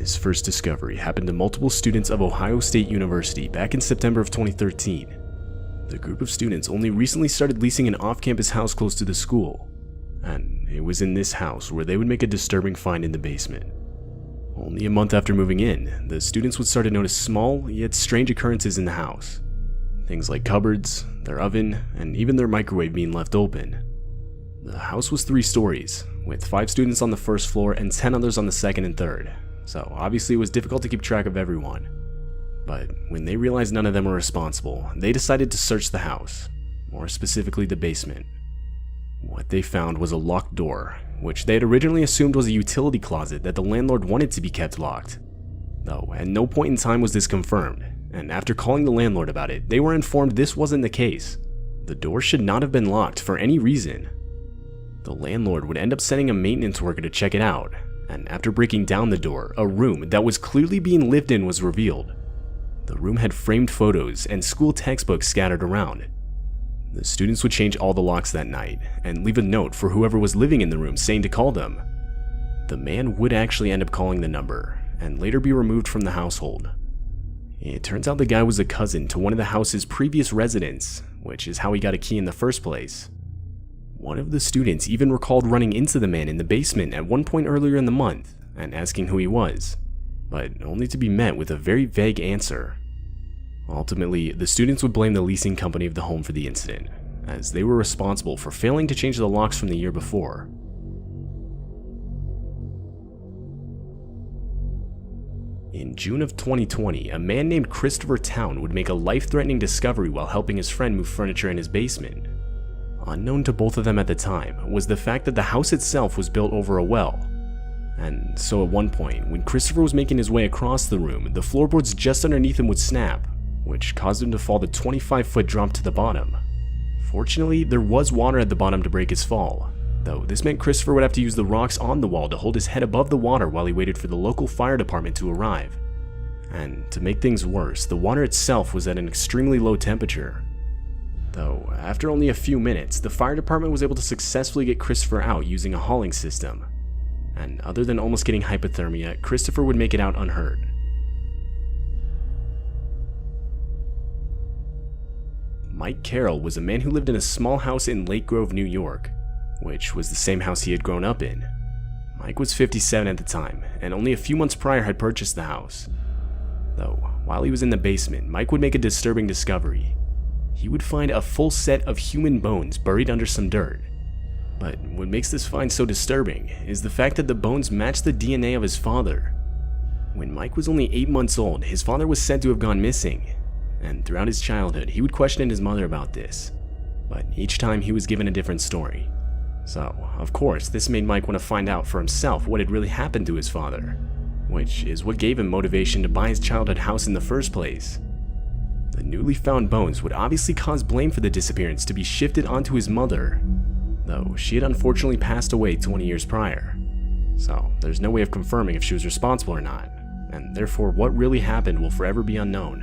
This first discovery happened to multiple students of Ohio State University back in September of 2013. The group of students only recently started leasing an off-campus house close to the school, and it was in this house where they would make a disturbing find in the basement. Only a month after moving in, the students would start to notice small yet strange occurrences in the house. Things like cupboards, their oven, and even their microwave being left open. The house was 3 stories, with 5 students on the first floor and 10 others on the second and third, so obviously it was difficult to keep track of everyone. But when they realized none of them were responsible, they decided to search the house, more specifically the basement. What they found was a locked door, which they had originally assumed was a utility closet that the landlord wanted to be kept locked. Though at no point in time was this confirmed, and after calling the landlord about it, they were informed this wasn't the case. The door should not have been locked for any reason. The landlord would end up sending a maintenance worker to check it out, and after breaking down the door, a room that was clearly being lived in was revealed. The room had framed photos and school textbooks scattered around. The students would change all the locks that night and leave a note for whoever was living in the room saying to call them. The man would actually end up calling the number and later be removed from the household. It turns out the guy was a cousin to one of the house's previous residents, which is how he got a key in the first place. One of the students even recalled running into the man in the basement at one point earlier in the month and asking who he was, but only to be met with a very vague answer. Ultimately, the students would blame the leasing company of the home for the incident, as they were responsible for failing to change the locks from the year before. In June of 2020, a man named Christopher Town would make a life-threatening discovery while helping his friend move furniture in his basement. Unknown to both of them at the time was the fact that the house itself was built over a well. And so at one point, when Christopher was making his way across the room, the floorboards just underneath him would snap, which caused him to fall the 25-foot drop to the bottom. Fortunately, there was water at the bottom to break his fall, though this meant Christopher would have to use the rocks on the wall to hold his head above the water while he waited for the local fire department to arrive. And to make things worse, the water itself was at an extremely low temperature. Though, after only a few minutes, the fire department was able to successfully get Christopher out using a hauling system. And other than almost getting hypothermia, Christopher would make it out unhurt. Mike Carroll was a man who lived in a small house in Lake Grove, New York, which was the same house he had grown up in. Mike was 57 at the time, and only a few months prior had purchased the house. Though, while he was in the basement, Mike would make a disturbing discovery. He would find a full set of human bones buried under some dirt. But what makes this find so disturbing is the fact that the bones matched the DNA of his father. When Mike was only 8 months old, his father was said to have gone missing, and throughout his childhood, he would question his mother about this, but each time he was given a different story. So, of course, this made Mike want to find out for himself what had really happened to his father, which is what gave him motivation to buy his childhood house in the first place. The newly found bones would obviously cause blame for the disappearance to be shifted onto his mother, though she had unfortunately passed away 20 years prior. So there's no way of confirming if she was responsible or not, and therefore what really happened will forever be unknown.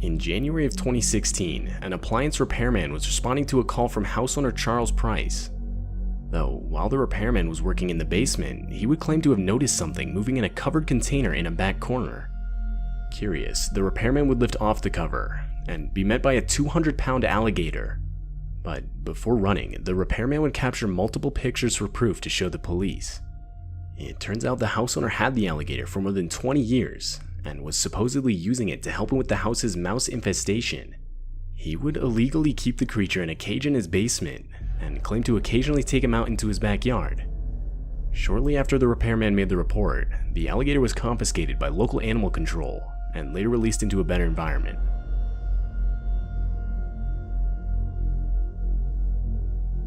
In January of 2016, an appliance repairman was responding to a call from house owner Charles Price. Though, while the repairman was working in the basement, he would claim to have noticed something moving in a covered container in a back corner. Curious, the repairman would lift off the cover and be met by a 200-pound alligator. But before running, the repairman would capture multiple pictures for proof to show the police. It turns out the house owner had the alligator for more than 20 years and was supposedly using it to help him with the house's mouse infestation. He would illegally keep the creature in a cage in his basement and claimed to occasionally take him out into his backyard. Shortly after the repairman made the report, the alligator was confiscated by local animal control and later released into a better environment.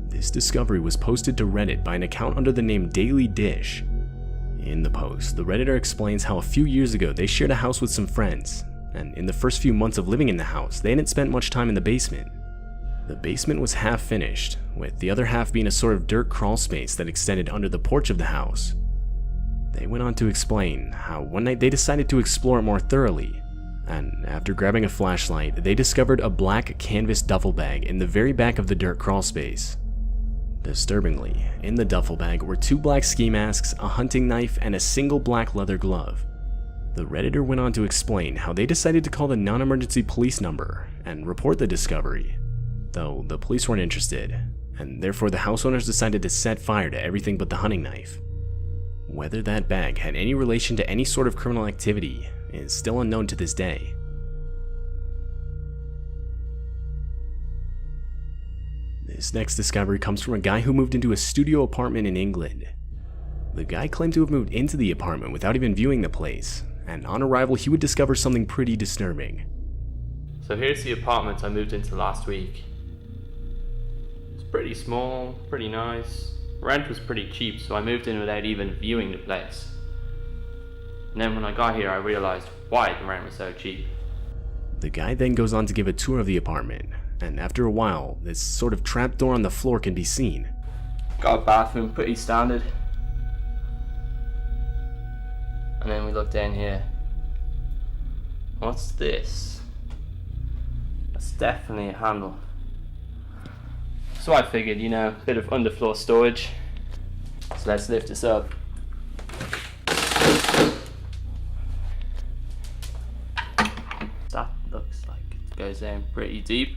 This discovery was posted to Reddit by an account under the name Daily Dish. In the post, the Redditor explains how a few years ago they shared a house with some friends, and in the first few months of living in the house, they hadn't spent much time in the basement. The basement was half finished, with the other half being a sort of dirt crawl space that extended under the porch of the house. They went on to explain how one night they decided to explore it more thoroughly, and after grabbing a flashlight, they discovered a black canvas duffel bag in the very back of the dirt crawl space. Disturbingly, in the duffel bag were 2 black ski masks, a hunting knife, and a single black leather glove. The Redditor went on to explain how they decided to call the non-emergency police number and report the discovery, though the police weren't interested, and therefore the house owners decided to set fire to everything but the hunting knife. Whether that bag had any relation to any sort of criminal activity is still unknown to this day. This next discovery comes from a guy who moved into a studio apartment in England. The guy claimed to have moved into the apartment without even viewing the place, and on arrival he would discover something pretty disturbing. So here's the apartment I moved into last week. It's pretty small, pretty nice. Rent was pretty cheap, so I moved in without even viewing the place. And then when I got here I realized why the rent was so cheap. The guy then goes on to give a tour of the apartment, and after a while, this sort of trapdoor on the floor can be seen. Got a bathroom, pretty standard. And then we look down here. What's this? That's definitely a handle. So I figured, a bit of underfloor storage. So let's lift this up. That looks like it goes down pretty deep.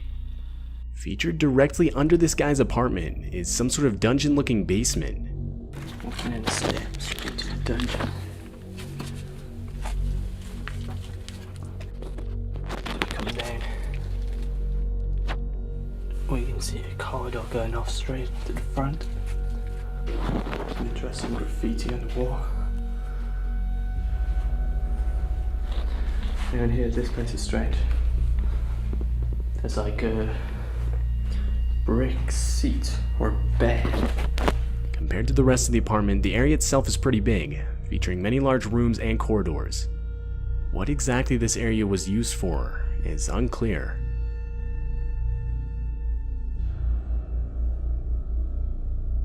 Featured directly under this guy's apartment is some sort of dungeon-looking basement. Walking in the steps into the dungeon. Coming down. We can see a corridor going off straight to the front. Some interesting graffiti on the wall. Down here, this place is strange. There's like a brick seat or bed. Compared to the rest of the apartment, the area itself is pretty big, featuring many large rooms and corridors. What exactly this area was used for is unclear.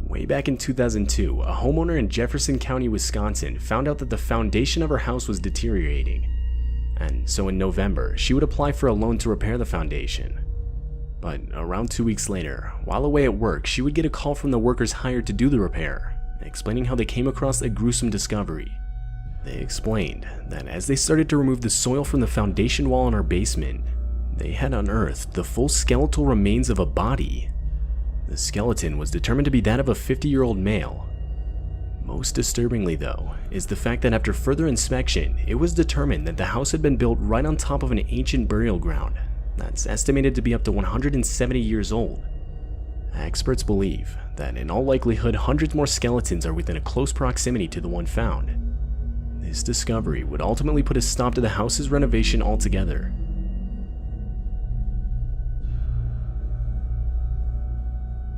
Way back in 2002, a homeowner in Jefferson County, Wisconsin found out that the foundation of her house was deteriorating. And so in November, she would apply for a loan to repair the foundation. But around 2 weeks later, while away at work, she would get a call from the workers hired to do the repair, explaining how they came across a gruesome discovery. They explained that as they started to remove the soil from the foundation wall in our basement, they had unearthed the full skeletal remains of a body. The skeleton was determined to be that of a 50-year-old male. Most disturbingly though, is the fact that after further inspection, it was determined that the house had been built right on top of an ancient burial ground that's estimated to be up to 170 years old. Experts believe that in all likelihood hundreds more skeletons are within a close proximity to the one found. This discovery would ultimately put a stop to the house's renovation altogether.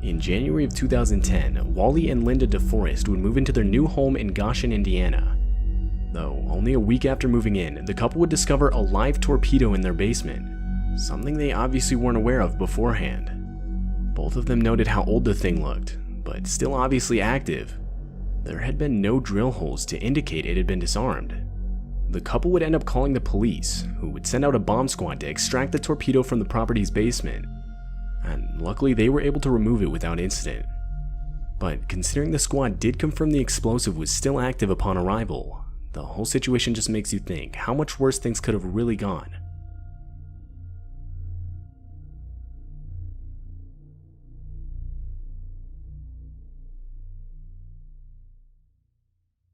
In January of 2010, Wally and Linda DeForest would move into their new home in Goshen, Indiana. Though only a week after moving in, the couple would discover a live torpedo in their basement, something they obviously weren't aware of beforehand. Both of them noted how old the thing looked, but still obviously active. There had been no drill holes to indicate it had been disarmed. The couple would end up calling the police, who would send out a bomb squad to extract the torpedo from the property's basement. And luckily they were able to remove it without incident. But considering the squad did confirm the explosive was still active upon arrival, the whole situation just makes you think how much worse things could have really gone.